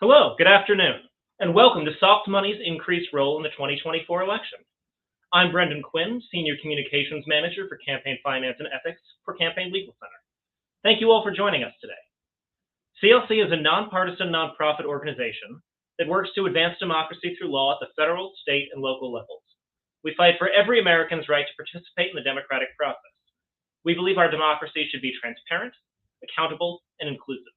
Hello, good afternoon, and welcome to Soft Money's increased role in the 2024 election. I'm Brendan Quinn, Senior Communications Manager for Campaign Finance and Ethics for Campaign Legal Center. Thank you all for joining us today. CLC is a nonpartisan nonprofit organization that works to advance democracy through law at the federal, state, and local levels. We fight for every American's right to participate in the democratic process. We believe our democracy should be transparent, accountable, and inclusive.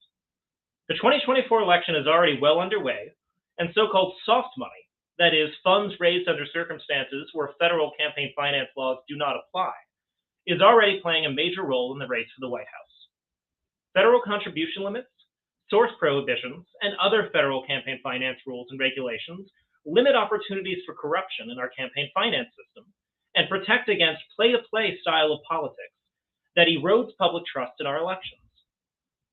The 2024 election is already well underway, and so-called soft money, that is, funds raised under circumstances where federal campaign finance laws do not apply, is already playing a major role in the race for the White House. Federal contribution limits, source prohibitions, and other federal campaign finance rules and regulations limit opportunities for corruption in our campaign finance system and protect against play-to-play style of politics that erodes public trust in our elections.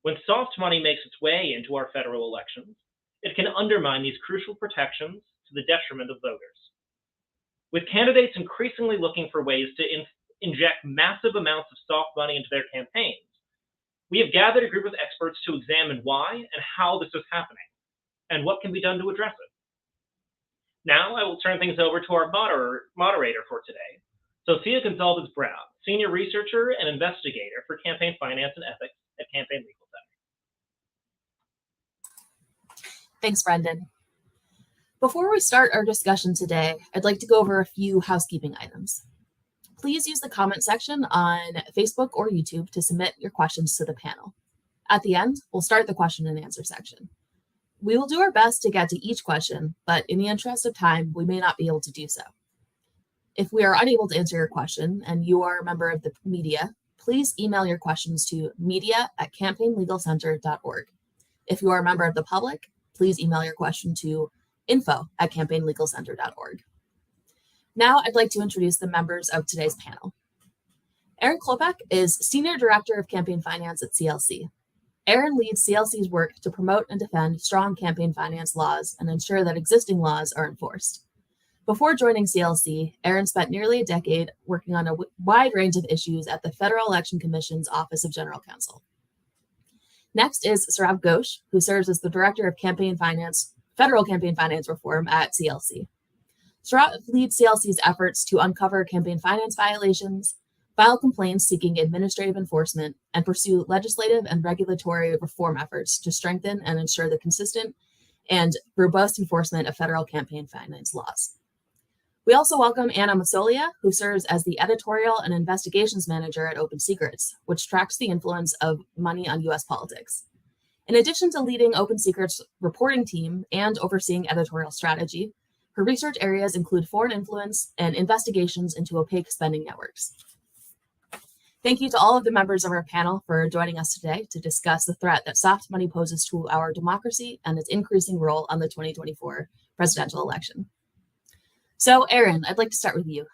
When soft money makes its way into our federal elections, it can undermine these crucial protections to the detriment of voters. With candidates increasingly looking for ways to inject massive amounts of soft money into their campaigns, we have gathered a group of experts to examine why and how this is happening, and what can be done to address it. Now I will turn things over to our moderator for today, Sophia Gonzalez-Brown, Senior Researcher and Investigator for Campaign Finance and Ethics at Campaign Legal Center. Thanks, Brendan. Before we start our discussion today, I'd like to go over a few housekeeping items. Please use the comment section on Facebook or YouTube to submit your questions to the panel. At the end, we'll start the question and answer section. We will do our best to get to each question, but in the interest of time, we may not be able to do so. If we are unable to answer your question and you are a member of the media, please email your questions to media@campaignlegalcenter.org. If you are a member of the public, please email your question to info@campaignlegalcenter.org. Now I'd like to introduce the members of today's panel. Erin Klopek is Senior Director of Campaign Finance at CLC. Erin leads CLC's work to promote and defend strong campaign finance laws and ensure that existing laws are enforced. Before joining CLC, Erin spent nearly a decade working on a wide range of issues at the Federal Election Commission's Office of General Counsel. Next is Saurav Ghosh, who serves as the Director of Federal Campaign Finance Reform at CLC. Saurav leads CLC's efforts to uncover campaign finance violations, file complaints seeking administrative enforcement, and pursue legislative and regulatory reform efforts to strengthen and ensure the consistent and robust enforcement of federal campaign finance laws. We also welcome Anna Masolia, who serves as the Editorial and Investigations Manager at Open Secrets, which tracks the influence of money on U.S. politics. In addition to leading Open Secrets' reporting team and overseeing editorial strategy, her research areas include foreign influence and investigations into opaque spending networks. Thank you to all of the members of our panel for joining us today to discuss the threat that soft money poses to our democracy and its increasing role on the 2024 presidential election. So, Erin, I'd like to start with you.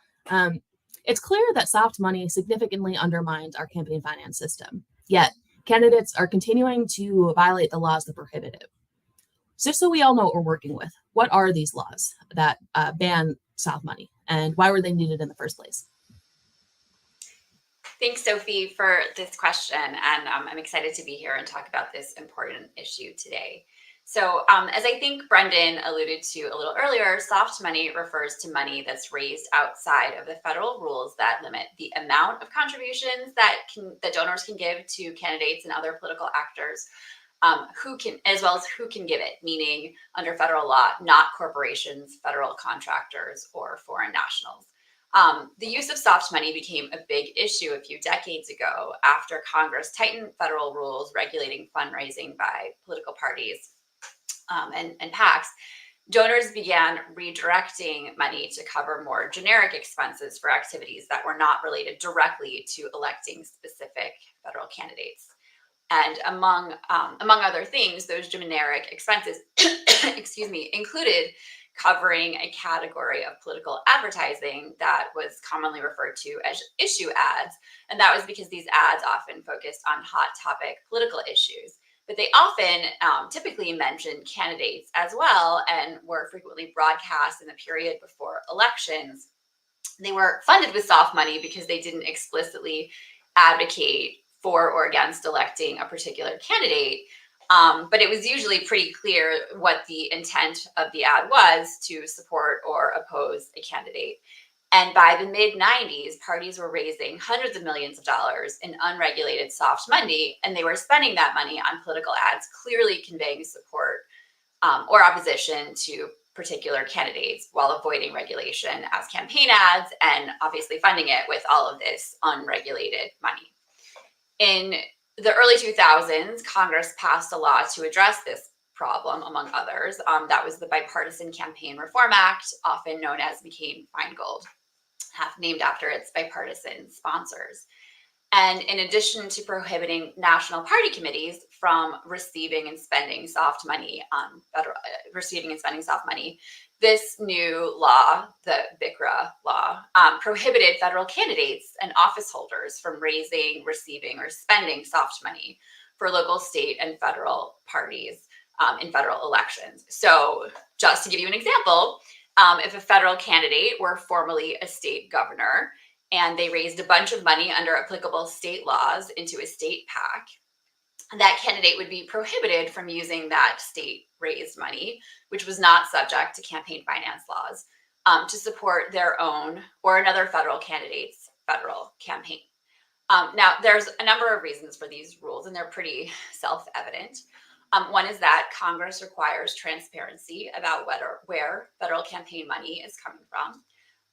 It's clear that soft money significantly undermined our campaign finance system, yet candidates are continuing to violate the laws that prohibit it. Just so we all know what we're working with, what are these laws that ban soft money, and why were they needed in the first place? Thanks, Sophie, for this question, and I'm excited to be here and talk about this important issue today. So as I think Brendan alluded to a little earlier, soft money refers to money that's raised outside of the federal rules that limit the amount of contributions that donors can give to candidates and other political actors, as well as who can give it, meaning under federal law, not corporations, federal contractors, or foreign nationals. The use of soft money became a big issue a few decades ago after Congress tightened federal rules regulating fundraising by political parties and PACs. Donors began redirecting money to cover more generic expenses for activities that were not related directly to electing specific federal candidates. And among other things, those generic expenses, included covering a category of political advertising that was commonly referred to as issue ads. And that was because these ads often focused on hot topic political issues. But they often typically mentioned candidates as well and were frequently broadcast in the period before elections. They were funded with soft money because they didn't explicitly advocate for or against electing a particular candidate, But it was usually pretty clear what the intent of the ad was, to support or oppose a candidate. And by the mid-90s, parties were raising hundreds of millions of dollars in unregulated soft money, and they were spending that money on political ads, clearly conveying support or opposition to particular candidates while avoiding regulation as campaign ads, and obviously funding it with all of this unregulated money. In the early 2000s, Congress passed a law to address this problem, among others. That was the Bipartisan Campaign Reform Act, often known as McCain-Feingold, named after its bipartisan sponsors. And in addition to prohibiting national party committees from receiving and spending soft money on this new law, the BICRA law, prohibited federal candidates and office holders from raising, receiving, or spending soft money for local, state, and federal parties in federal elections. So just to give you an example, if a federal candidate were formerly a state governor and they raised a bunch of money under applicable state laws into a state PAC, that candidate would be prohibited from using that state-raised money, which was not subject to campaign finance laws, to support their own or another federal candidate's federal campaign. Now, there's a number of reasons for these rules, and they're pretty self-evident. One is that Congress requires transparency about where federal campaign money is coming from.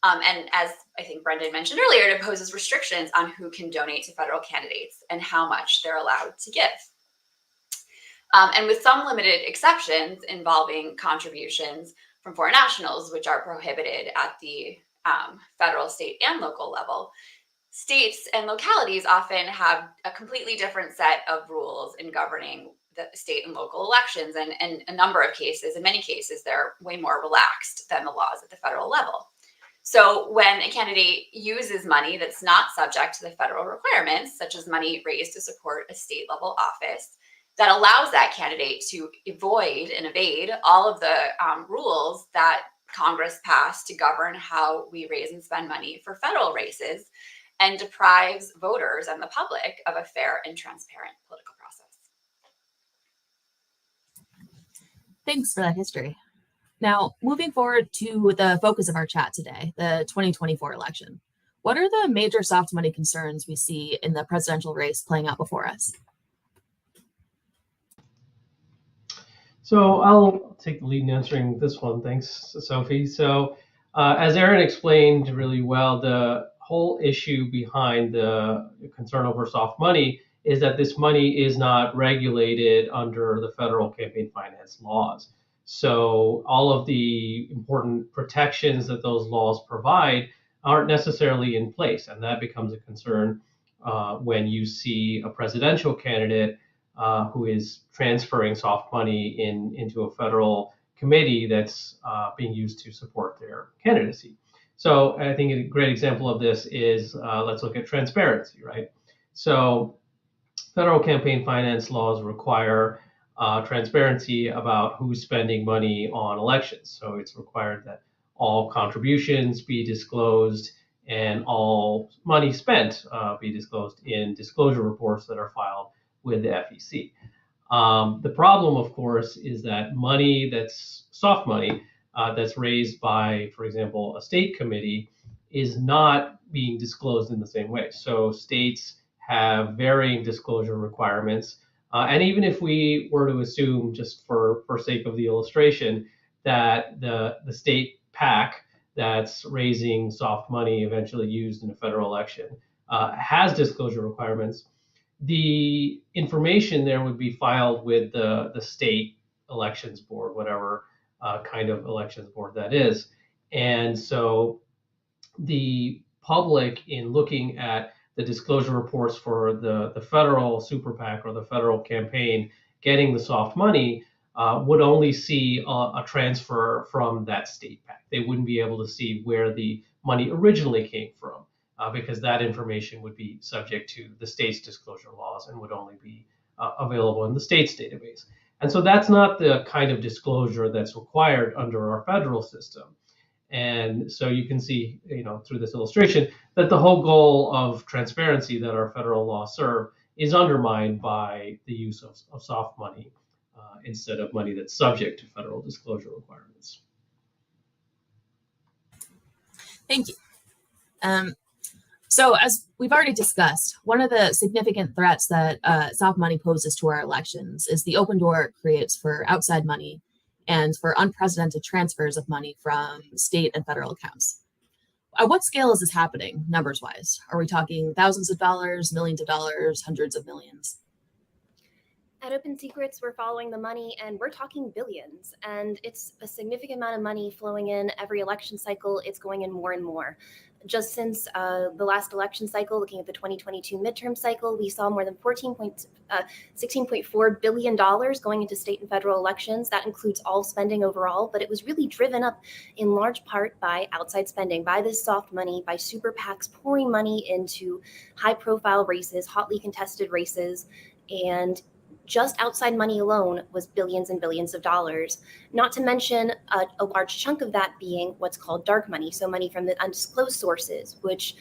And as I think Brendan mentioned earlier, it imposes restrictions on who can donate to federal candidates and how much they're allowed to give. And with some limited exceptions involving contributions from foreign nationals, which are prohibited at the federal, state, and local level, states and localities often have a completely different set of rules in governing the state and local elections. And in a number of cases, in many cases, they're way more relaxed than the laws at the federal level. So when a candidate uses money that's not subject to the federal requirements, such as money raised to support a state level office, that allows that candidate to avoid and evade all of the rules that Congress passed to govern how we raise and spend money for federal races, and deprives voters and the public of a fair and transparent political process. Thanks for that history. Now, moving forward to the focus of our chat today, the 2024 election. What are the major soft money concerns we see in the presidential race playing out before us? So I'll take the lead in answering this one. Thanks, Sophie. So as Aaron explained really well, the whole issue behind the concern over soft money is that this money is not regulated under the federal campaign finance laws. So all of the important protections that those laws provide aren't necessarily in place. And that becomes a concern when you see a presidential candidate who is transferring soft money into a federal committee that's being used to support their candidacy. So I think a great example of this is, let's look at transparency, right? So federal campaign finance laws require transparency about who's spending money on elections. So it's required that all contributions be disclosed and all money spent be disclosed in disclosure reports that are filed with the FEC. The problem, of course, is that money that's soft money that's raised by, for example, a state committee is not being disclosed in the same way. So states have varying disclosure requirements. And even if we were to assume, just for sake of the illustration, that the state PAC that's raising soft money eventually used in a federal election has disclosure requirements, the information there would be filed with the state elections board, whatever kind of elections board that is. And so the public, in looking at the disclosure reports for the federal Super PAC or the federal campaign getting the soft money, would only see a transfer from that state PAC. They wouldn't be able to see where the money originally came from, because that information would be subject to the state's disclosure laws and would only be available in the state's database. And so that's not the kind of disclosure that's required under our federal system. And so you can see, through this illustration, that the whole goal of transparency that our federal laws serve is undermined by the use of soft money instead of money that's subject to federal disclosure requirements. Thank you. So as we've already discussed, one of the significant threats that soft money poses to our elections is the open door it creates for outside money and for unprecedented transfers of money from state and federal accounts. At what scale is this happening, numbers-wise? Are we talking thousands of dollars, millions of dollars, hundreds of millions? At Open Secrets, we're following the money and we're talking billions. And it's a significant amount of money flowing in every election cycle. It's going in more and more. Just since the last election cycle, looking at the 2022 midterm cycle, we saw more than $16.4 billion going into state and federal elections. That includes all spending overall, but it was really driven up in large part by outside spending, by this soft money, by super PACs pouring money into high-profile races, hotly contested races, and just outside money alone was billions and billions of dollars, not to mention a large chunk of that being what's called dark money, so money from the undisclosed sources, which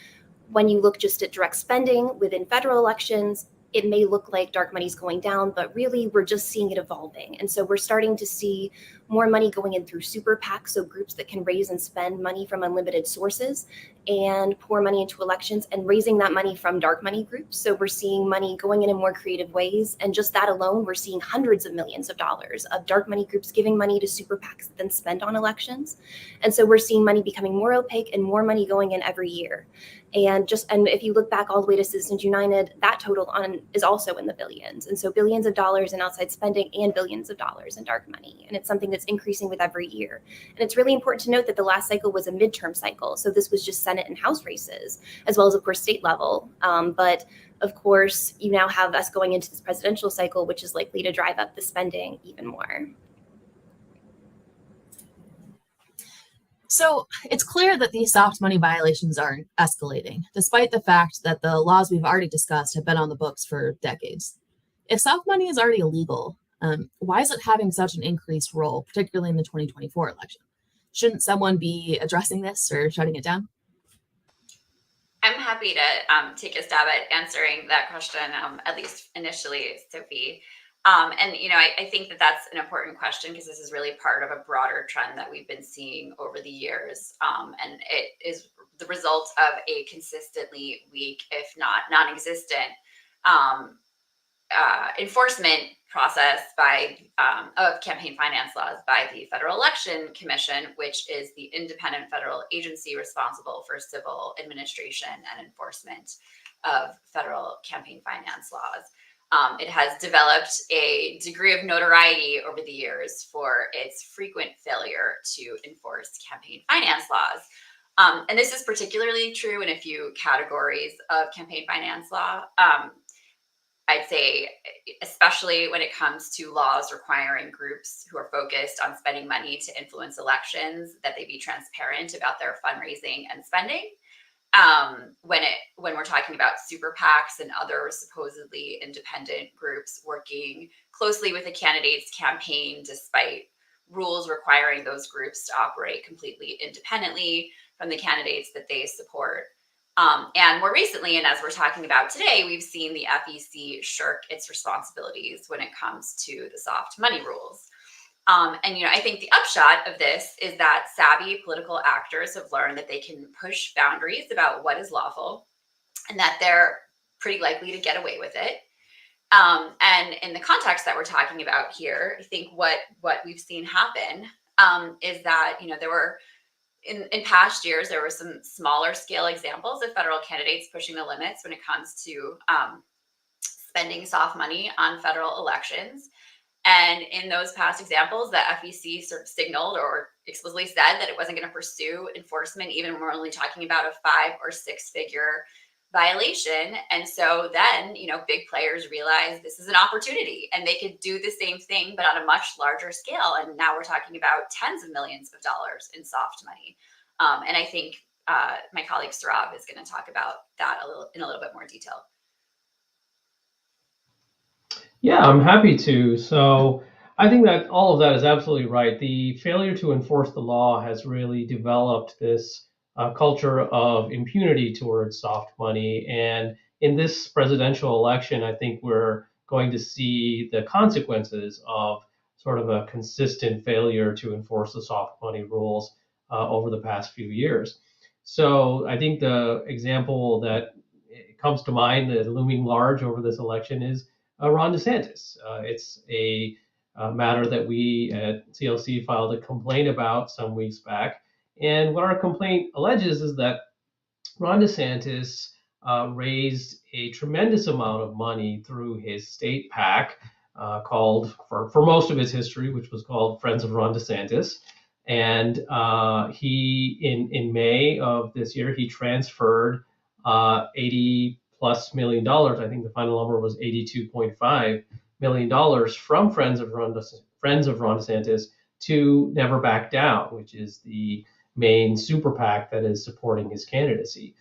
when you look just at direct spending within federal elections, it may look like dark money is going down, but really we're just seeing it evolving. And so we're starting to see more money going in through super PACs, so groups that can raise and spend money from unlimited sources and pour money into elections, and raising that money from dark money groups. So we're seeing money going in more creative ways. And just that alone, we're seeing hundreds of millions of dollars of dark money groups giving money to super PACs that then spend on elections. And so we're seeing money becoming more opaque and more money going in every year. And if you look back all the way to Citizens United, that total is also in the billions. And so billions of dollars in outside spending and billions of dollars in dark money. And it's something that's increasing with every year. And it's really important to note that the last cycle was a midterm cycle. So this was just Senate and House races, as well as, of course, state level. But of course, you now have us going into this presidential cycle, which is likely to drive up the spending even more. So it's clear that these soft money violations are escalating, despite the fact that the laws we've already discussed have been on the books for decades. If soft money is already illegal, why is it having such an increased role, particularly in the 2024 election? Shouldn't someone be addressing this or shutting it down? I'm happy to take a stab at answering that question, at least initially, Sophie. And, you know, I think that that's an important question because this is really part of a broader trend that we've been seeing over the years. And it is the result of a consistently weak, if not non-existent, enforcement process of campaign finance laws by the Federal Election Commission, which is the independent federal agency responsible for civil administration and enforcement of federal campaign finance laws. It has developed a degree of notoriety over the years for its frequent failure to enforce campaign finance laws. And this is particularly true in a few categories of campaign finance law. I'd say, especially when it comes to laws requiring groups who are focused on spending money to influence elections, that they be transparent about their fundraising and spending. When we're talking about super PACs and other supposedly independent groups working closely with a candidate's campaign, despite rules requiring those groups to operate completely independently from the candidates that they support. And more recently, and as we're talking about today, we've seen the FEC shirk its responsibilities when it comes to the soft money rules. And, you know, I think the upshot of this is that savvy political actors have learned that they can push boundaries about what is lawful and that they're pretty likely to get away with it. And in the context that we're talking about here, I think what we've seen happen is that, you know, there were in past years, there were some smaller scale examples of federal candidates pushing the limits when it comes to spending soft money on federal elections. And in those past examples, the FEC sort of signaled or explicitly said that it wasn't going to pursue enforcement, even when we're only talking about a 5 or 6 figure violation. And so then, you know, big players realized this is an opportunity and they could do the same thing, but on a much larger scale. And now we're talking about tens of millions of dollars in soft money. And I think my colleague Saurabh is going to talk about that in a little bit more detail. Yeah, I'm happy to. So I think that all of that is absolutely right. The failure to enforce the law has really developed this culture of impunity towards soft money. And in this presidential election, I think we're going to see the consequences of sort of a consistent failure to enforce the soft money rules over the past few years. So I think the example that comes to mind, that looming large over this election, is Ron DeSantis. It's a matter that we at CLC filed a complaint about some weeks back. And what our complaint alleges is that Ron DeSantis raised a tremendous amount of money through his state PAC, called, for most of his history, which was called Friends of Ron DeSantis. And he, in May of this year, he transferred $80+ million. I think the final number was $82.5 million from Friends of Ron DeSantis to Never Back Down, which is the main super PAC that is supporting his candidacy.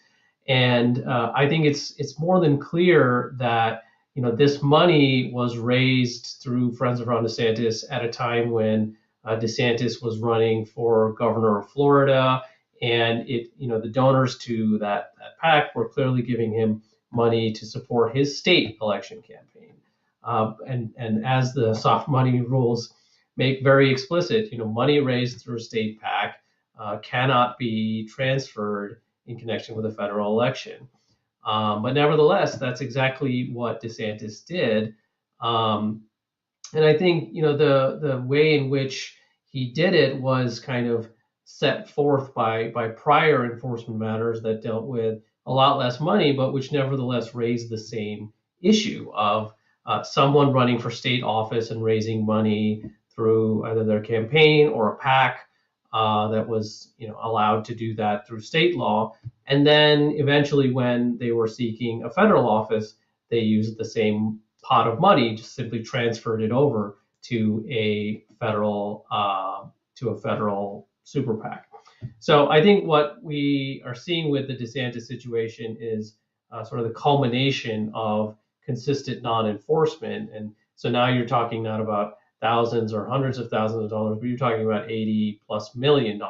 And I think it's more than clear that this money was raised through Friends of Ron DeSantis at a time when DeSantis was running for governor of Florida, and the donors to that PAC were clearly giving him money to support his state election campaign. And as the soft money rules make very explicit, money raised through a state PAC cannot be transferred in connection with a federal election. But nevertheless, that's exactly what DeSantis did. And I think the way in which he did it was kind of set forth by prior enforcement matters that dealt with a lot less money, but which nevertheless raised the same issue of someone running for state office and raising money through either their campaign or a PAC that was allowed to do that through state law. And then eventually, when they were seeking a federal office, they used the same pot of money, just simply transferred it over to a federal super PAC. So I think what we are seeing with the DeSantis situation is sort of the culmination of consistent non-enforcement. And so now you're talking not about thousands or hundreds of thousands of dollars, but you're talking about $80+ million.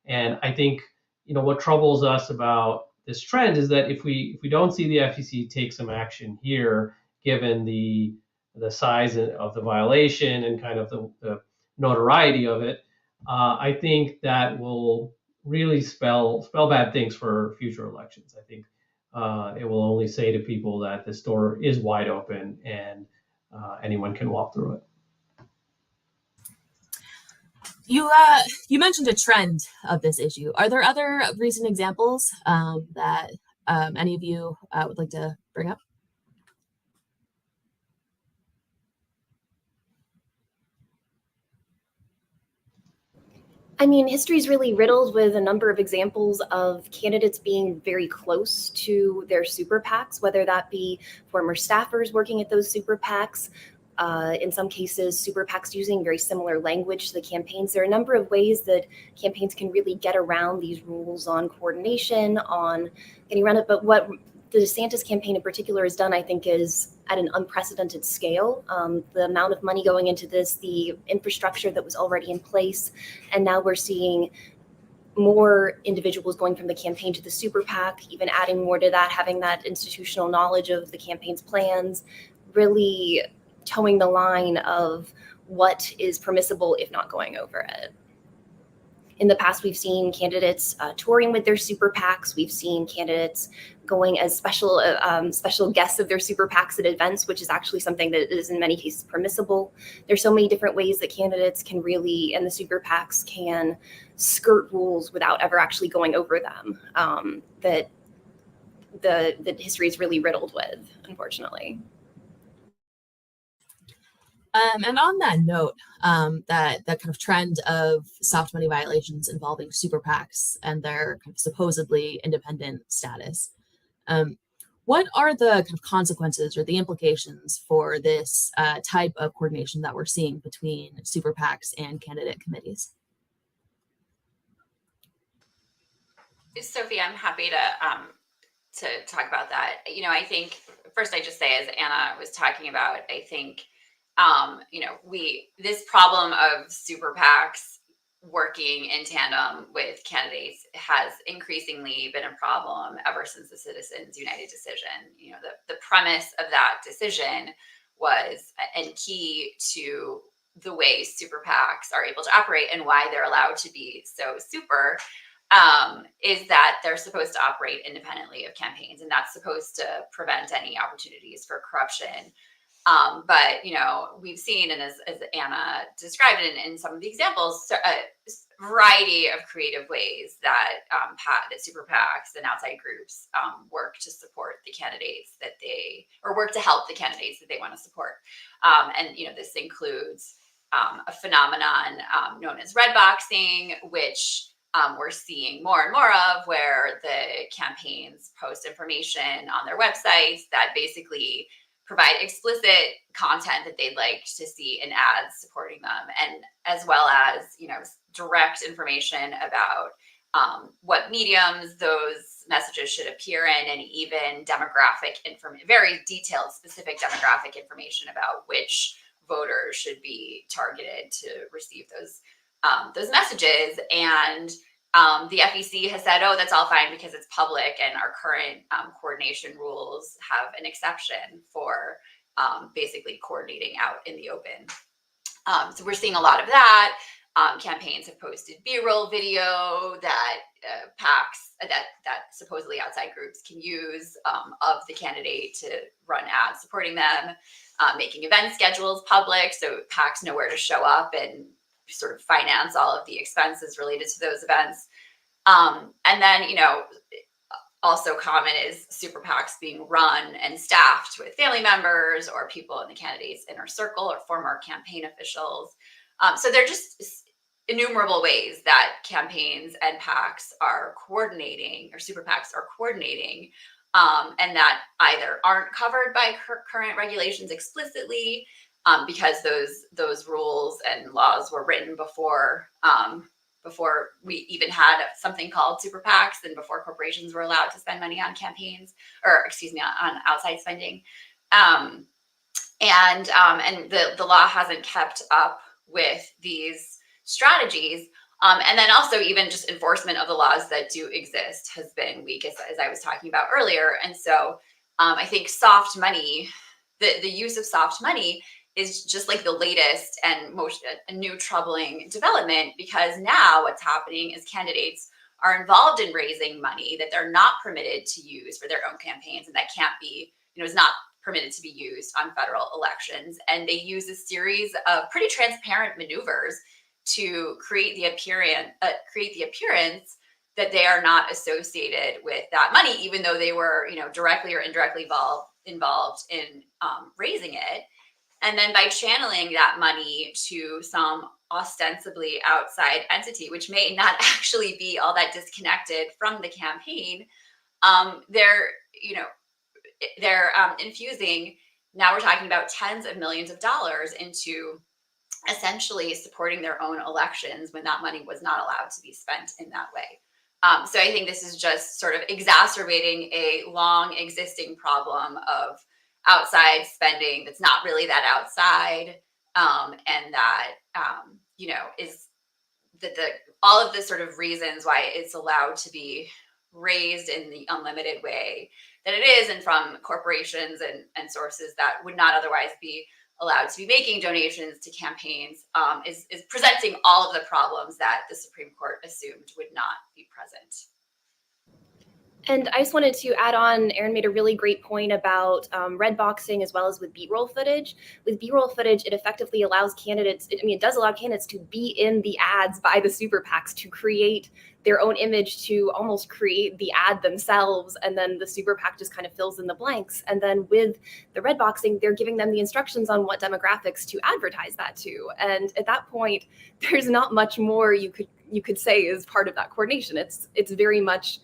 And I think what troubles us about this trend is that if we don't see the FTC take some action here, given the size of the violation and kind of the notoriety of it, I think that will really spell bad things for future elections. I think it will only say to people that this door is wide open and anyone can walk through it. You mentioned a trend of this issue. Are there other recent examples that any of you would like to bring up? I mean, history is really riddled with a number of examples of candidates being very close to their super PACs, whether that be former staffers working at those super PACs. In some cases, super PACs using very similar language to the campaigns. There are a number of ways that campaigns can really get around these rules on coordination, on getting around it. But what the DeSantis campaign in particular has done, I think, is at an unprecedented scale. The amount of money going into this, the infrastructure that was already in place, and now we're seeing more individuals going from the campaign to the super PAC, even adding more to that, having that institutional knowledge of the campaign's plans, really towing the line of what is permissible if not going over it. In the past, we've seen candidates touring with their super PACs. We've seen candidates going as special guests of their super PACs at events, which is actually something that is in many cases permissible. There's so many different ways that candidates can really, and the super PACs can skirt rules without ever actually going over them, that the history is really riddled with, unfortunately. And on that note, that kind of trend of soft money violations involving super PACs and their kind of supposedly independent status, what are the kind of consequences or the implications for this type of coordination that we're seeing between super PACs and candidate committees? Sophie, I'm happy to talk about that. I think first I just say, as Anna was talking about, I think this problem of super PACs working in tandem with candidates has increasingly been a problem ever since the Citizens United decision. The premise of that decision was and key to the way super PACs are able to operate and why they're allowed to be so super, is that they're supposed to operate independently of campaigns, and that's supposed to prevent any opportunities for corruption. But, you know, we've seen, and as Anna described in some of the examples, a variety of creative ways that that super PACs and outside groups work to support the candidates that or work to help the candidates that they want to support. And, you know, this includes a phenomenon known as red boxing, which we're seeing more and more of, where the campaigns post information on their websites that basically provide explicit content that they'd like to see in ads supporting them, and as well as, you know, direct information about what mediums those messages should appear in, and even demographic information, very detailed, specific demographic information about which voters should be targeted to receive those messages. And the FEC has said, oh, that's all fine because it's public, and our current coordination rules have an exception for basically coordinating out in the open. So we're seeing a lot of that. Campaigns have posted B-roll video that PACs, that supposedly outside groups can use of the candidate to run ads supporting them, making event schedules public so PACs know where to show up and sort of finance all of the expenses related to those events. And then, you know, also common is super PACs being run and staffed with family members or people in the candidate's inner circle or former campaign officials. So there are just innumerable ways that campaigns and PACs are coordinating, or super PACs are coordinating, and that either aren't covered by current regulations explicitly, because those rules and laws were written before we even had something called super PACs, and before corporations were allowed to spend money on campaigns, or excuse me, on outside spending. And the law hasn't kept up with these strategies. And then also even just enforcement of the laws that do exist has been weak, as I was talking about earlier. And so I think soft money, the use of soft money, is just like the latest and most new troubling development, because now what's happening is candidates are involved in raising money that they're not permitted to use for their own campaigns, and that can't be, you know, is not permitted to be used on federal elections. And they use a series of pretty transparent maneuvers to create the appearance that they are not associated with that money, even though they were, you know, directly or indirectly involved in raising it. And then by channeling that money to some ostensibly outside entity, which may not actually be all that disconnected from the campaign, they're infusing, now we're talking about tens of millions of dollars into essentially supporting their own elections when that money was not allowed to be spent in that way. So I think this is just sort of exacerbating a long existing problem of outside spending that's not really that outside, and that is all of the sort of reasons why it's allowed to be raised in the unlimited way that it is, and from corporations and sources that would not otherwise be allowed to be making donations to campaigns, is presenting all of the problems that the Supreme Court assumed would not be present. And I just wanted to add on, Erin made a really great point about red boxing as well as with B-roll footage. With B-roll footage, it effectively allows candidates, it does allow candidates to be in the ads by the super PACs, to create their own image, to almost create the ad themselves, and then the super PAC just kind of fills in the blanks. And then with the red boxing, they're giving them the instructions on what demographics to advertise that to. And at that point, there's not much more you could say is part of that coordination. It's very much,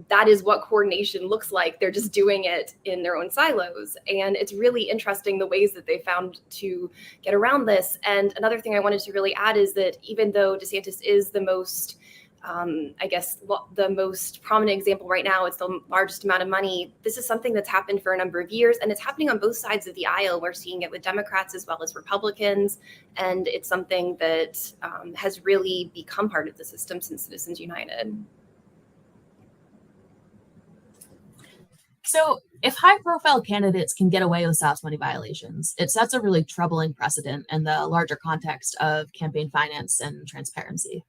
that is what coordination looks like. They're just doing it in their own silos. And it's really interesting the ways that they found to get around this. And another thing I wanted to really add is that even though DeSantis is the most, the most prominent example right now, it's the largest amount of money, this is something that's happened for a number of years. And it's happening on both sides of the aisle. We're seeing it with Democrats as well as Republicans. And it's something that has really become part of the system since Citizens United. So, if high-profile candidates can get away with soft money violations, it sets a really troubling precedent in the larger context of campaign finance and transparency.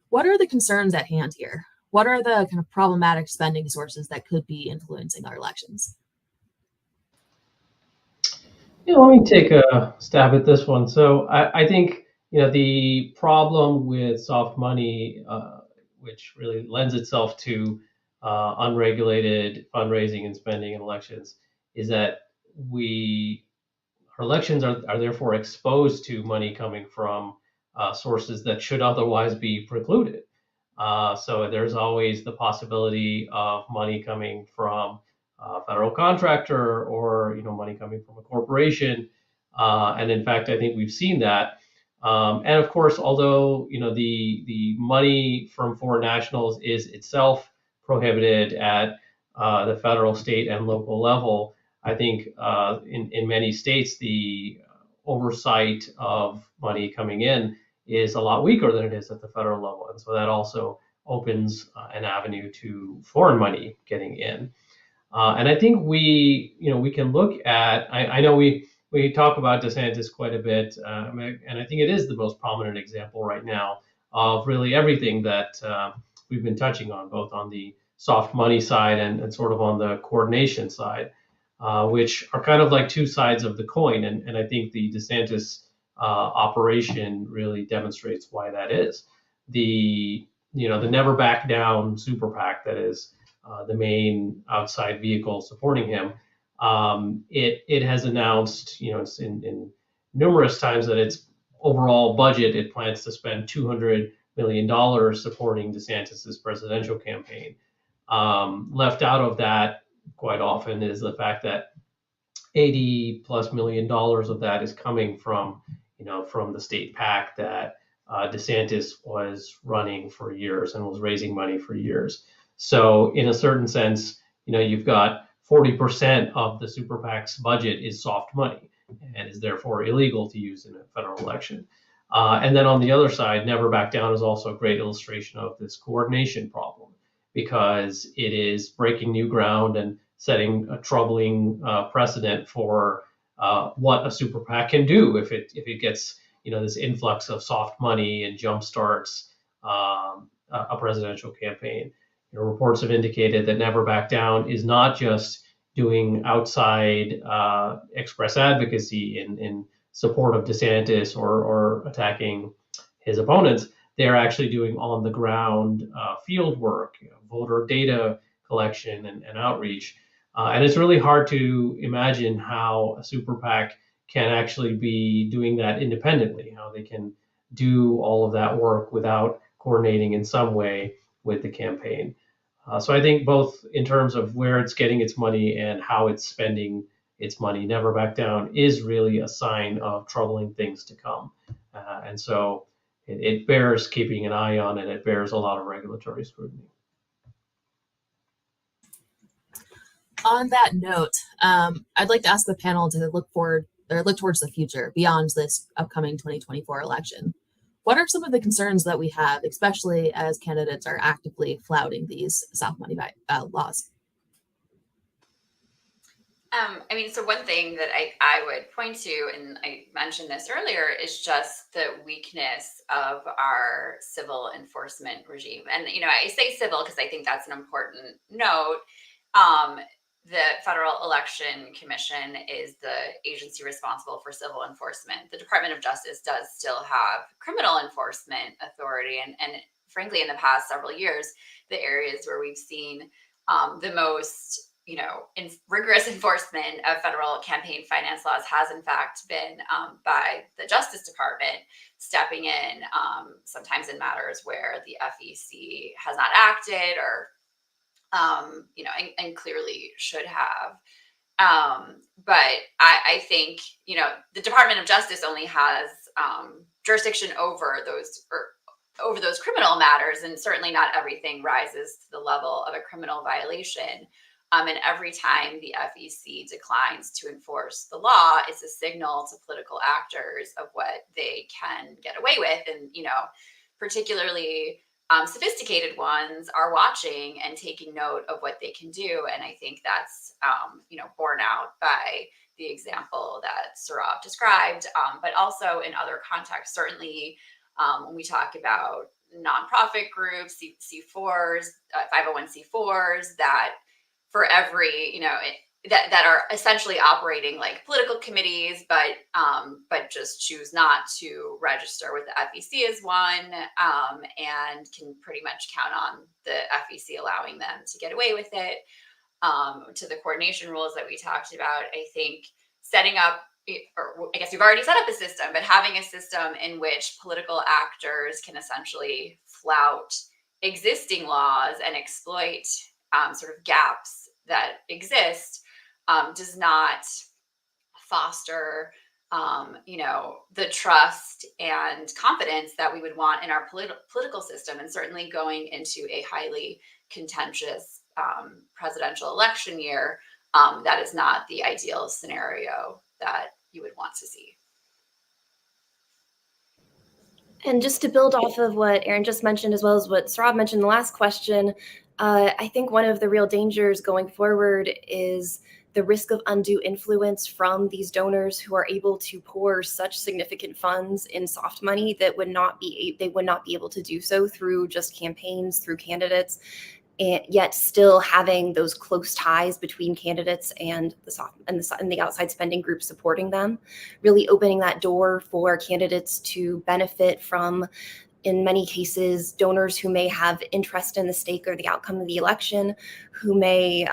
What are the concerns at hand here? What are the kind of problematic spending sources that could be influencing our elections? Yeah, let me take a stab at this one. So I think the problem with soft money, which really lends itself to unregulated fundraising and spending in elections, is that our elections are therefore exposed to money coming from sources that should otherwise be precluded. So there's always the possibility of money coming from a federal contractor or money coming from a corporation. And in fact, I think we've seen that. And of course, although the money from foreign nationals is itself prohibited at the federal, state, and local level, I think in many states the oversight of money coming in is a lot weaker than it is at the federal level, and so that also opens an avenue to foreign money getting in. And I think we can look at. I know we talk about DeSantis quite a bit, and I think it is the most prominent example right now of really everything that we've been touching on, both on the soft money side and sort of on the coordination side, which are kind of like two sides of the coin. And I think the DeSantis operation really demonstrates why that is. The never back down Super PAC, that is the main outside vehicle supporting him. It has announced in numerous times that its overall budget, it plans to spend $200 million supporting DeSantis's presidential campaign. Left out of that quite often is the fact that $80+ million of that is coming from the state PAC that DeSantis was running for years and was raising money for years. So in a certain sense, you've got 40% of the Super PAC's budget is soft money and is therefore illegal to use in a federal election. And then on the other side, Never Back Down is also a great illustration of this coordination problem, because it is breaking new ground and setting a troubling precedent for what a super PAC can do if it gets this influx of soft money and jumpstarts a presidential campaign. Reports have indicated that Never Back Down is not just doing outside express advocacy in support of DeSantis or attacking his opponents. They're actually doing on the ground field work, voter data collection and outreach. And it's really hard to imagine how a super PAC can actually be doing that independently, how they can do all of that work without coordinating in some way with the campaign. So I think both in terms of where it's getting its money and how it's spending its money, Never Back Down is really a sign of troubling things to come. And so it bears keeping an eye on, and it bears a lot of regulatory scrutiny. On that note, I'd like to ask the panel to look towards the future beyond this upcoming 2024 election. What are some of the concerns that we have, especially as candidates are actively flouting these soft money laws? So one thing that I would point to, and I mentioned this earlier, is just the weakness of our civil enforcement regime. And, I say civil because I think that's an important note. The Federal Election Commission is the agency responsible for civil enforcement. The Department of Justice does still have criminal enforcement authority. And frankly, in the past several years, the areas where we've seen the most rigorous enforcement of federal campaign finance laws has in fact been by the Justice Department stepping in, sometimes in matters where the FEC has not acted or, and clearly should have. But I think, the Department of Justice only has jurisdiction over those criminal matters, and certainly not everything rises to the level of a criminal violation. And every time the FEC declines to enforce the law, it's a signal to political actors of what they can get away with. And, particularly sophisticated ones are watching and taking note of what they can do. And I think that's, borne out by the example that Saurabh described, but also in other contexts. Certainly, when we talk about nonprofit groups, C4s, 501c4s, that for every, that are essentially operating like political committees, but just choose not to register with the FEC as one, and can pretty much count on the FEC allowing them to get away with it. To the coordination rules that we talked about, I think setting up, or I guess we've already set up a system, but having a system in which political actors can essentially flout existing laws and exploit sort of gaps that exist does not foster, the trust and confidence that we would want in our political system, and certainly going into a highly contentious presidential election year, that is not the ideal scenario that you would want to see. And just to build off of what Aaron just mentioned, as well as what Saurabh mentioned in the last question, I think one of the real dangers going forward is the risk of undue influence from these donors who are able to pour such significant funds in soft money that they would not be able to do so through just campaigns, through candidates, and yet still having those close ties between candidates and the outside spending group supporting them, really opening that door for candidates to benefit from, in many cases, donors who may have interest in the stake or the outcome of the election, who may,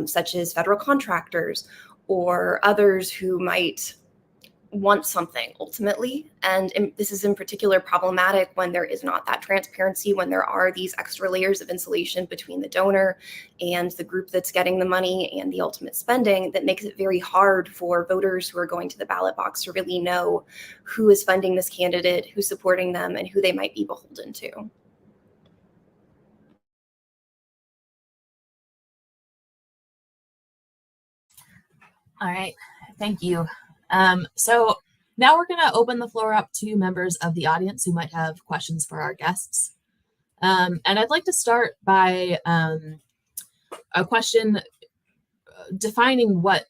such as federal contractors or others who might want something ultimately. And this is in particular problematic when there is not that transparency, when there are these extra layers of insulation between the donor and the group that's getting the money and the ultimate spending, that makes it very hard for voters who are going to the ballot box to really know who is funding this candidate, who's supporting them, and who they might be beholden to. All right, thank you. So now we're going to open the floor up to members of the audience who might have questions for our guests. And I'd like to start by a question defining what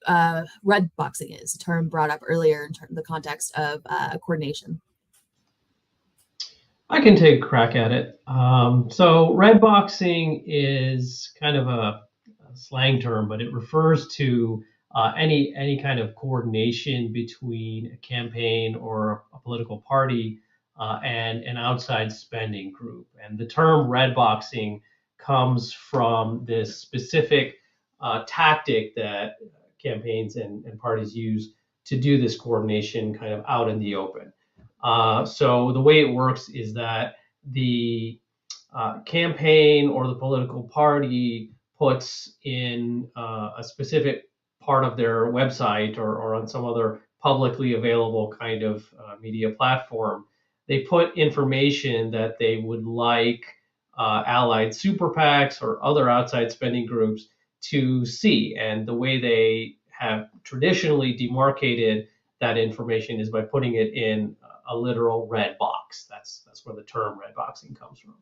red boxing is, a term brought up earlier in the context of coordination. I can take a crack at it. So red boxing is kind of a slang term, but it refers to any kind of coordination between a campaign or a political party and an outside spending group. And the term red boxing comes from this specific tactic that campaigns and parties use to do this coordination kind of out in the open. So the way it works is that the campaign or the political party puts in a specific part of their website or on some other publicly available kind of media platform, they put information that they would like allied super PACs or other outside spending groups to see. And the way they have traditionally demarcated that information is by putting it in a literal red box. That's where the term red boxing comes from.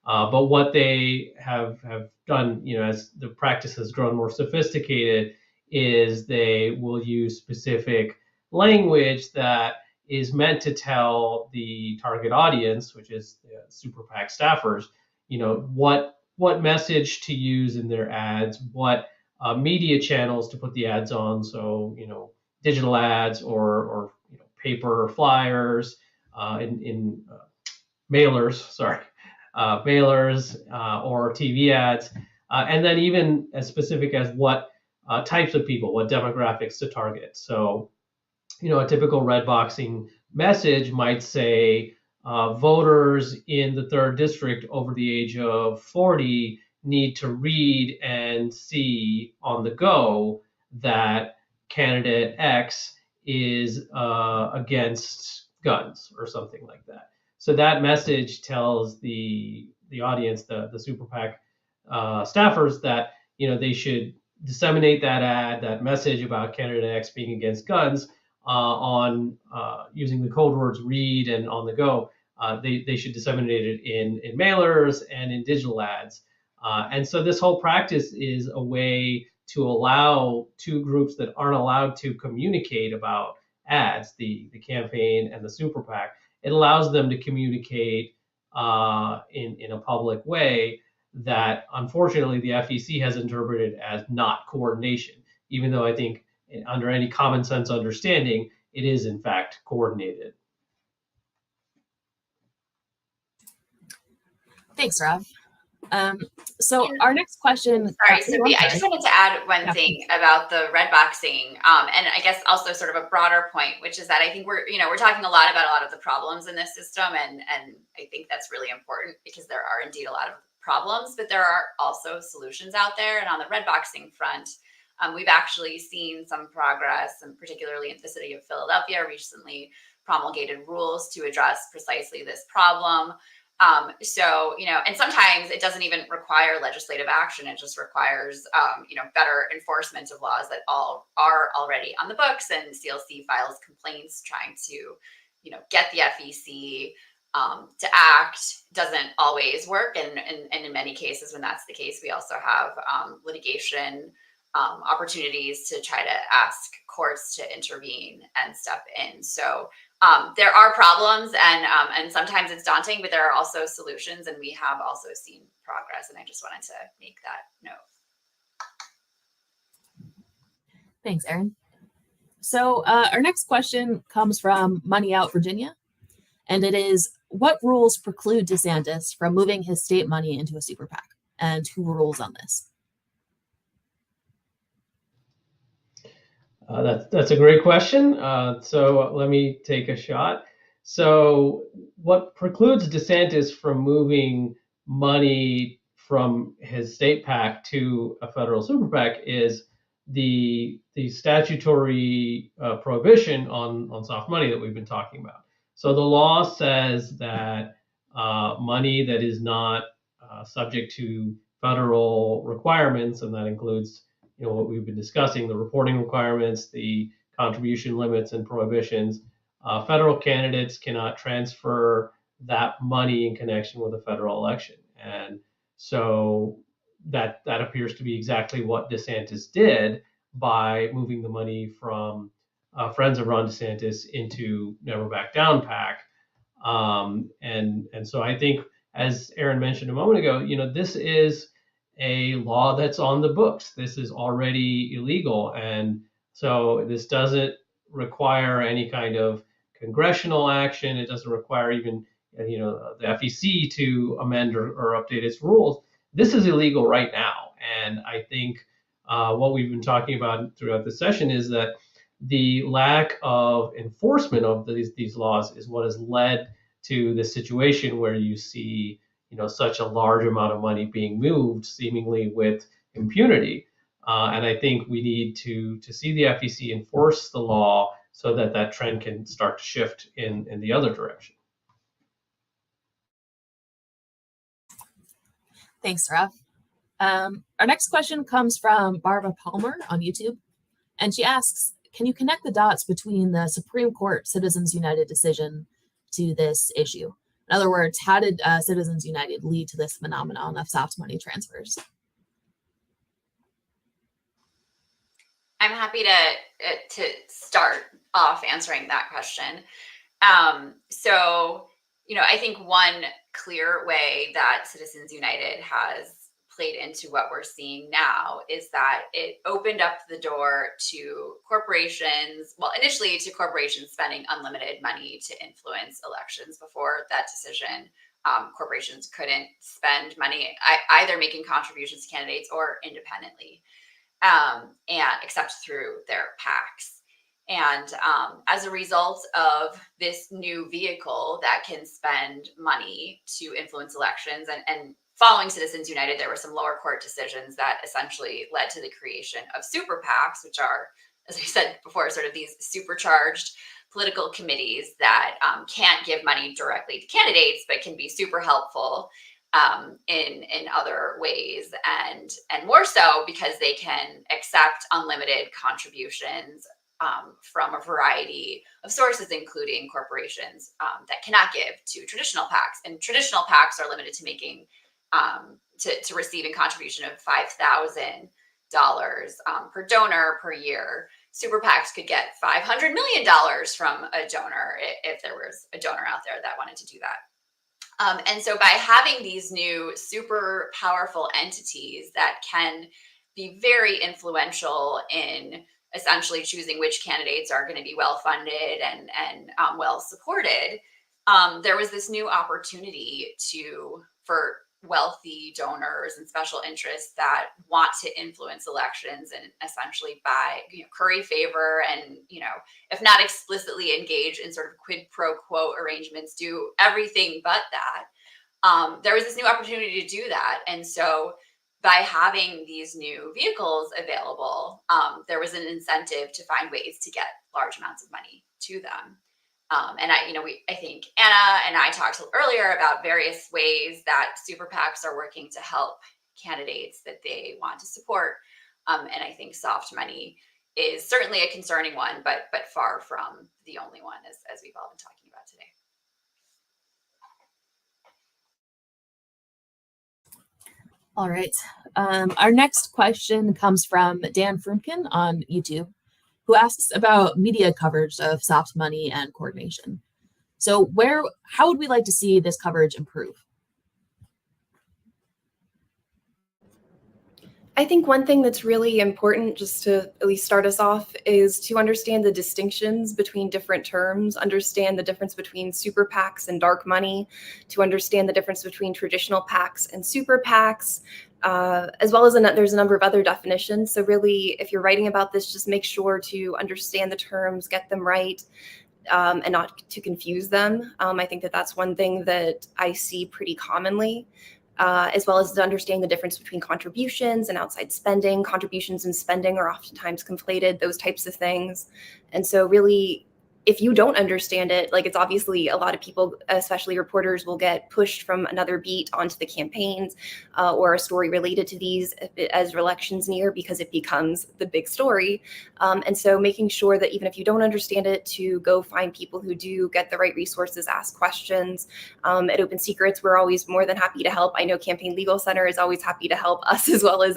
But what they have done, as the practice has grown more sophisticated, is they will use specific language that is meant to tell the target audience, which is the Super PAC staffers, what message to use in their ads, what media channels to put the ads on. So, digital ads or paper flyers, in mailers, mailers or TV ads, and then even as specific as what types of people, what demographics to target. So, a typical red boxing message might say voters in the 3rd district over the age of 40 need to read and see on the go that candidate X is against guns or something like that. So that message tells the audience, the Super PAC staffers, that they should disseminate that message about candidate X being against guns on using the code words read and on the go they should disseminate it in mailers and in digital ads. And so this whole practice is a way to allow two groups that aren't allowed to communicate about ads, the campaign and the Super PAC. It allows them to communicate in a public way that unfortunately the FEC has interpreted as not coordination, even though I think under any common sense understanding, it is in fact coordinated. Thanks, Rob. So our next question. Sorry, Sophie, I just wanted to add one thing about the red boxing, and I guess also sort of a broader point, which is that I think we're talking a lot about a lot of the problems in this system, and I think that's really important because there are indeed a lot of problems, but there are also solutions out there. And on the red boxing front, we've actually seen some progress, and particularly in the city of Philadelphia recently promulgated rules to address precisely this problem. So, and sometimes it doesn't even require legislative action. It just requires, better enforcement of laws that all are already on the books, and CLC files complaints trying to, get the FEC to act. Doesn't always work. And in many cases, when that's the case, we also have litigation opportunities to try to ask courts to intervene and step in. So there are problems, and sometimes it's daunting, but there are also solutions, and we have also seen progress. And I just wanted to make that note. Thanks, Erin. So our next question comes from Money Out Virginia, and it is, what rules preclude DeSantis from moving his state money into a super PAC, and who rules on this? That's a great question. So let me take a shot. So what precludes DeSantis from moving money from his state PAC to a federal super PAC is the statutory prohibition on soft money that we've been talking about. So the law says that money that is not subject to federal requirements, and that includes what we've been discussing, the reporting requirements, the contribution limits and prohibitions. Federal candidates cannot transfer that money in connection with a federal election. And so that appears to be exactly what DeSantis did by moving the money from Friends of Ron DeSantis into Never Back Down PAC. And so I think, as Erin mentioned a moment ago, this is a law that's on the books. This is already illegal. And so this doesn't require any kind of congressional action. It doesn't require even, the FEC to amend or update its rules. This is illegal right now. And I think what we've been talking about throughout the session is that the lack of enforcement of these laws is what has led to this situation where you see such a large amount of money being moved seemingly with impunity. And I think we need to see the FEC enforce the law so that trend can start to shift in the other direction. Thanks, Rob. Our next question comes from Barbara Palmer on YouTube. And she asks, can you connect the dots between the Supreme Court Citizens United decision to this issue? In other words, how did Citizens United lead to this phenomenon of soft money transfers? I'm happy to start off answering that question. So, I think one clear way that Citizens United has played into what we're seeing now is that it opened up the door to corporations, well, initially to corporations spending unlimited money to influence elections. Before that decision, corporations couldn't spend money either making contributions to candidates or independently, and except through their PACs. And as a result of this new vehicle that can spend money to influence elections, and following Citizens United, there were some lower court decisions that essentially led to the creation of super PACs, which are, as I said before, sort of these supercharged political committees that can't give money directly to candidates, but can be super helpful in other ways, and more so because they can accept unlimited contributions from a variety of sources, including corporations that cannot give to traditional PACs. And traditional PACs are limited to making to receiving contribution of $5,000 per donor per year. Super PACs could get $500 million from a donor if there was a donor out there that wanted to do that. And so by having these new super powerful entities that can be very influential in essentially choosing which candidates are going to be well funded and well supported, there was this new opportunity for wealthy donors and special interests that want to influence elections and essentially by curry favor and if not explicitly engage in sort of quid pro quo arrangements, do everything but that. There was this new opportunity to do that, and so by having these new vehicles available, there was an incentive to find ways to get large amounts of money to them. And I think Anna and I talked earlier about various ways that super PACs are working to help candidates that they want to support. And I think soft money is certainly a concerning one, but far from the only one, as we've all been talking about today. All right. Our next question comes from Dan Frumkin on YouTube, who asks about media coverage of soft money and coordination. So how would we like to see this coverage improve? I think one thing that's really important, just to at least start us off, is to understand the distinctions between different terms, understand the difference between super PACs and dark money, to understand the difference between traditional PACs and super PACs, as well as there's a number of other definitions. So really, if you're writing about this, just make sure to understand the terms, get them right, and not to confuse them. I think that's one thing that I see pretty commonly. As well as to understand the difference between contributions and outside spending. Contributions and spending are oftentimes conflated, those types of things. And so really, if you don't understand it, it's obviously a lot of people, especially reporters, will get pushed from another beat onto the campaigns or a story related to these as elections near, because it becomes the big story. And so making sure that even if you don't understand it, to go find people who do, get the right resources, ask questions. At Open Secrets, we're always more than happy to help. I know Campaign Legal Center is always happy to help us as well as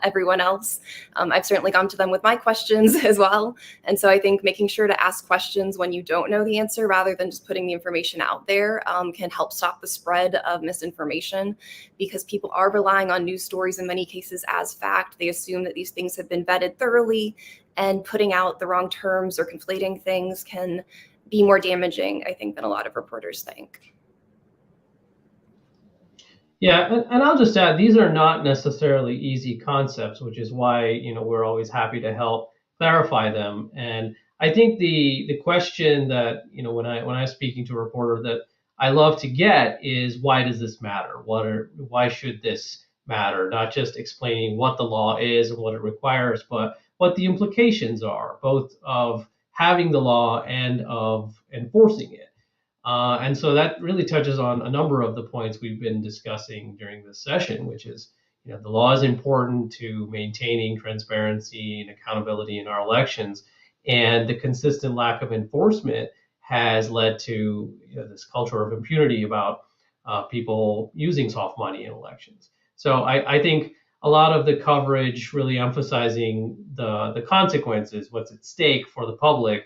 everyone else. I've certainly gone to them with my questions as well. And so I think making sure to ask questions when you don't know the answer, rather than just putting the information out there, can help stop the spread of misinformation, because people are relying on news stories in many cases as fact. They assume that these things have been vetted thoroughly, and putting out the wrong terms or conflating things can be more damaging, I think, than a lot of reporters think. Yeah, and I'll just add, these are not necessarily easy concepts, which is why we're always happy to help clarify them. And I think the question that when I'm speaking to a reporter that I love to get is, why does this matter? Why should this matter? Not just explaining what the law is and what it requires, but what the implications are, both of having the law and of enforcing it. And so that really touches on a number of the points we've been discussing during this session, which is, the law is important to maintaining transparency and accountability in our elections. And the consistent lack of enforcement has led to this culture of impunity about people using soft money in elections. So I think a lot of the coverage really emphasizing the consequences, what's at stake for the public,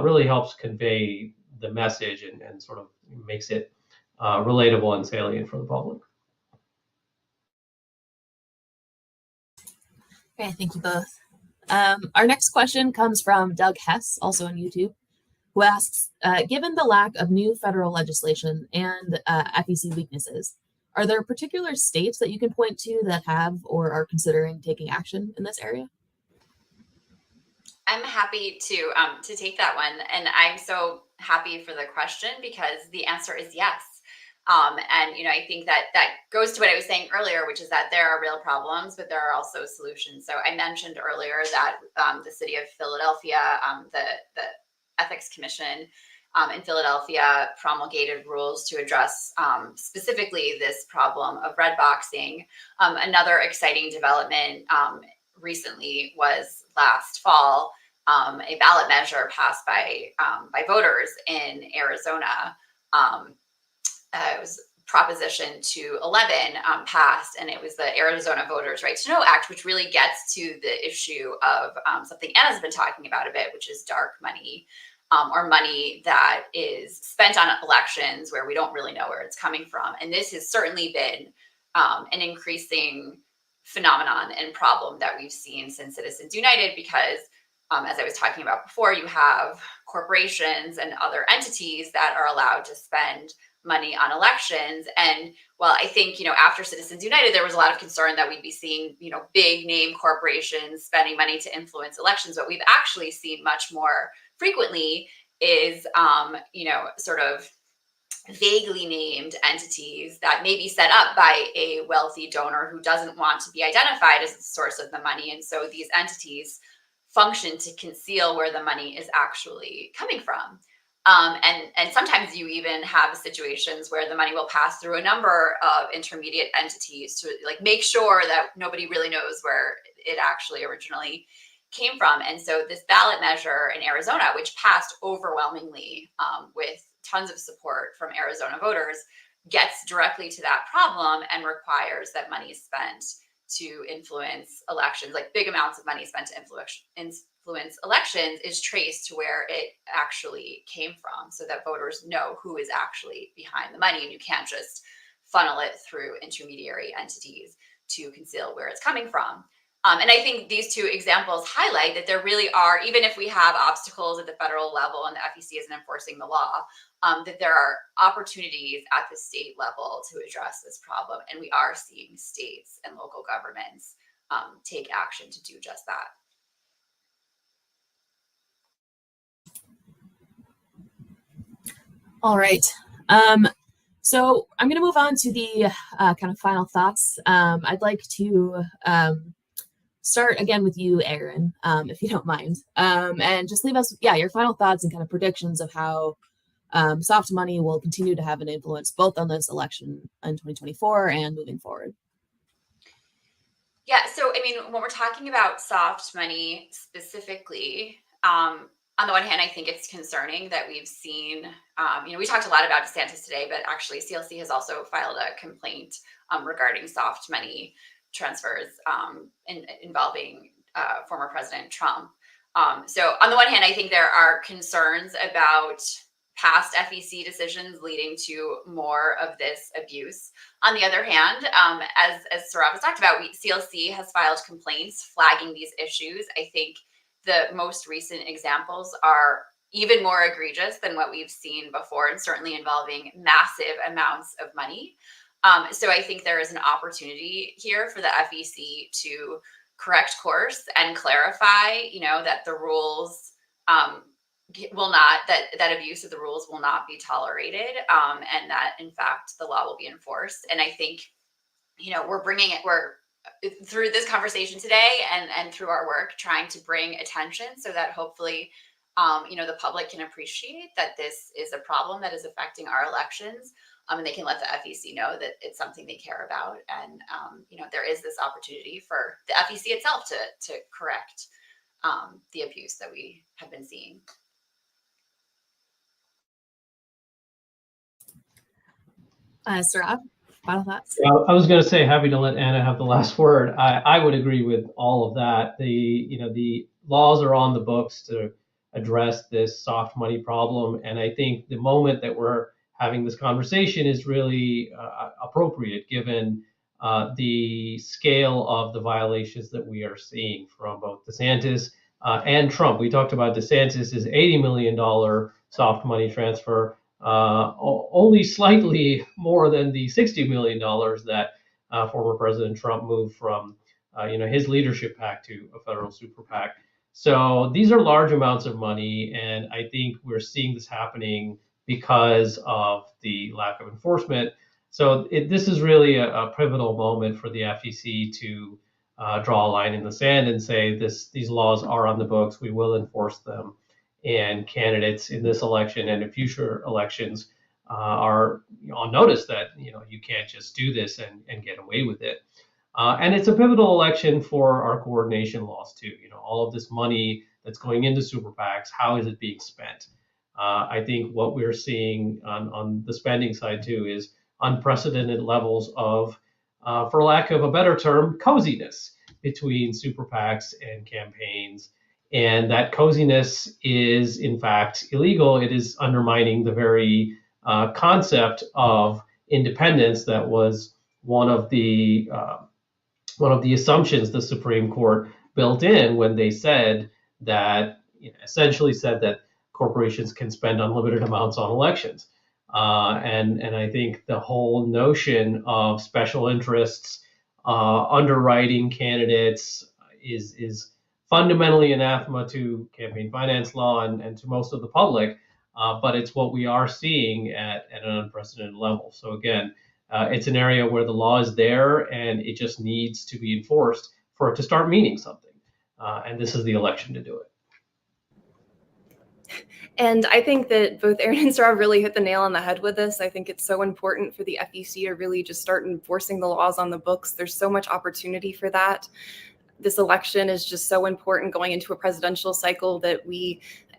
really helps convey the message and sort of makes it relatable and salient for the public. Okay, thank you both. Our next question comes from Doug Hess, also on YouTube, who asks, given the lack of new federal legislation and FEC weaknesses, are there particular states that you can point to that have or are considering taking action in this area? I'm happy to take that one. And I'm so happy for the question, because the answer is yes. And I think that goes to what I was saying earlier, which is that there are real problems, but there are also solutions. So I mentioned earlier that the city of Philadelphia, the Ethics Commission in Philadelphia promulgated rules to address specifically this problem of red boxing. Another exciting development recently was last fall. a ballot measure passed by voters in Arizona. It was Proposition 211 passed, and it was the Arizona Voters' Right to Know Act, which really gets to the issue of something Anna's been talking about a bit, which is dark money, or money that is spent on elections where we don't really know where it's coming from. And this has certainly been an increasing phenomenon and problem that we've seen since Citizens United, because as I was talking about before, you have corporations and other entities that are allowed to spend money on elections. And well, I think, after Citizens United, there was a lot of concern that we'd be seeing, big name corporations spending money to influence elections. What we've actually seen much more frequently is, sort of vaguely named entities that may be set up by a wealthy donor who doesn't want to be identified as the source of the money. And so these entities function to conceal where the money is actually coming from. And sometimes you even have situations where the money will pass through a number of intermediate entities to make sure that nobody really knows where it actually originally came from. And so this ballot measure in Arizona, which passed overwhelmingly with tons of support from Arizona voters, gets directly to that problem and requires that money is spent to influence elections, big amounts of money spent to influence elections, is traced to where it actually came from, so that voters know who is actually behind the money, and you can't just funnel it through intermediary entities to conceal where it's coming from. And I think these two examples highlight that there really are, even if we have obstacles at the federal level and the FEC isn't enforcing the law, that there are opportunities at the state level to address this problem. And we are seeing states and local governments take action to do just that. All right. So I'm going to move on to the kind of final thoughts. I'd like to start again with you, Erin, if you don't mind, and just leave us, your final thoughts and kind of predictions of how soft money will continue to have an influence both on this election in 2024 and moving forward. Yeah, so I mean, when we're talking about soft money specifically, on the one hand, I think it's concerning that we've seen, we talked a lot about DeSantis today, but actually CLC has also filed a complaint regarding soft money transfers involving former President Trump. So on the one hand, I think there are concerns about past FEC decisions leading to more of this abuse. On the other hand, as Saurav has talked about, CLC has filed complaints flagging these issues. I think the most recent examples are even more egregious than what we've seen before, and certainly involving massive amounts of money. So I think there is an opportunity here for the FEC to correct course and clarify, that the rules will not, that abuse of the rules will not be tolerated, and that in fact the law will be enforced. And I think, we're through this conversation today and through our work trying to bring attention so that hopefully, the public can appreciate that this is a problem that is affecting our elections. And they can let the FEC know that it's something they care about. And, there is this opportunity for the FEC itself to correct the abuse that we have been seeing. Saurav, final thoughts? Yeah, I was going to say, happy to let Anna have the last word. I would agree with all of that. The laws are on the books to address this soft money problem. And I think the moment that we're having this conversation is really appropriate given the scale of the violations that we are seeing from both DeSantis and Trump. We talked about DeSantis' $80 million soft money transfer, only slightly more than the $60 million that former President Trump moved from his leadership PAC to a federal Super PAC. So these are large amounts of money, and I think we're seeing this happening because of the lack of enforcement. So this is really a pivotal moment for the FEC to draw a line in the sand and say these laws are on the books, we will enforce them, and candidates in this election and in future elections are on notice that you can't just do this and get away with it. And it's a pivotal election for our coordination laws too. All of this money that's going into super PACs, how is it being spent? I think what we're seeing on the spending side too is unprecedented levels of, for lack of a better term, coziness between super PACs and campaigns. And that coziness is, in fact, illegal. It is undermining the very concept of independence that was one of the assumptions the Supreme Court built in when they said that, essentially said that corporations can spend unlimited amounts on elections. And I think the whole notion of special interests underwriting candidates is fundamentally anathema to campaign finance law and to most of the public, but it's what we are seeing at an unprecedented level. So again, it's an area where the law is there and it just needs to be enforced for it to start meaning something. And this is the election to do it. And I think that both Aaron and Sarah really hit the nail on the head with this. I think it's so important for the FEC to really just start enforcing the laws on the books. There's so much opportunity for that. This election is just so important going into a presidential cycle that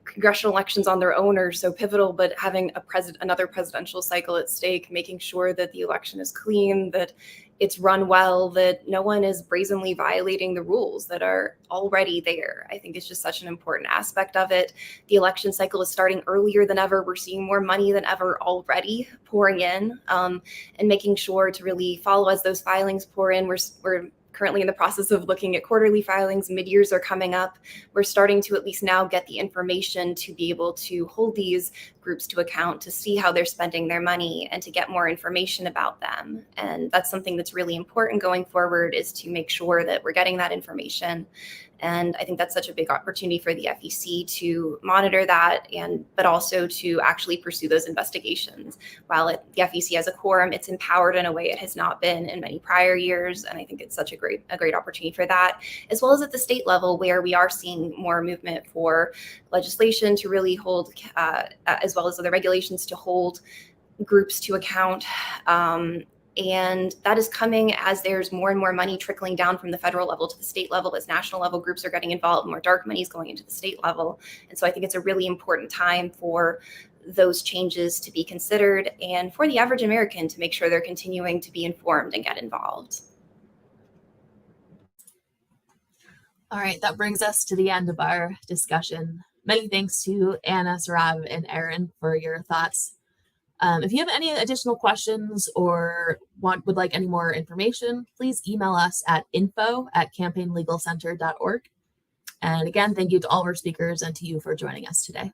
congressional elections on their own are so pivotal, but having another presidential cycle at stake, making sure that the election is clean, that it's run well, that no one is brazenly violating the rules that are already there. I think it's just such an important aspect of it. The election cycle is starting earlier than ever. We're seeing more money than ever already pouring in, and making sure to really follow as those filings pour in. We're currently in the process of looking at quarterly filings. Mid-years are coming up. We're starting to at least now get the information to be able to hold these groups to account, to see how they're spending their money and to get more information about them. And that's something that's really important going forward, is to make sure that we're getting that information. And I think that's such a big opportunity for the FEC to monitor that, but also to actually pursue those investigations. While the FEC has a quorum, it's empowered in a way it has not been in many prior years. And I think it's such a great opportunity for that, as well as at the state level, where we are seeing more movement for legislation to really hold, as well as other regulations to hold groups to account. And that is coming as there's more and more money trickling down from the federal level to the state level, as national level groups are getting involved, more dark money is going into the state level. And so I think it's a really important time for those changes to be considered, and for the average American to make sure they're continuing to be informed and get involved. All right, that brings us to the end of our discussion. Many thanks to Anna, Saurav, and Aaron for your thoughts. If you have any additional questions or would like any more information, please email us at info@campaignlegalcenter.org. And again, thank you to all of our speakers and to you for joining us today.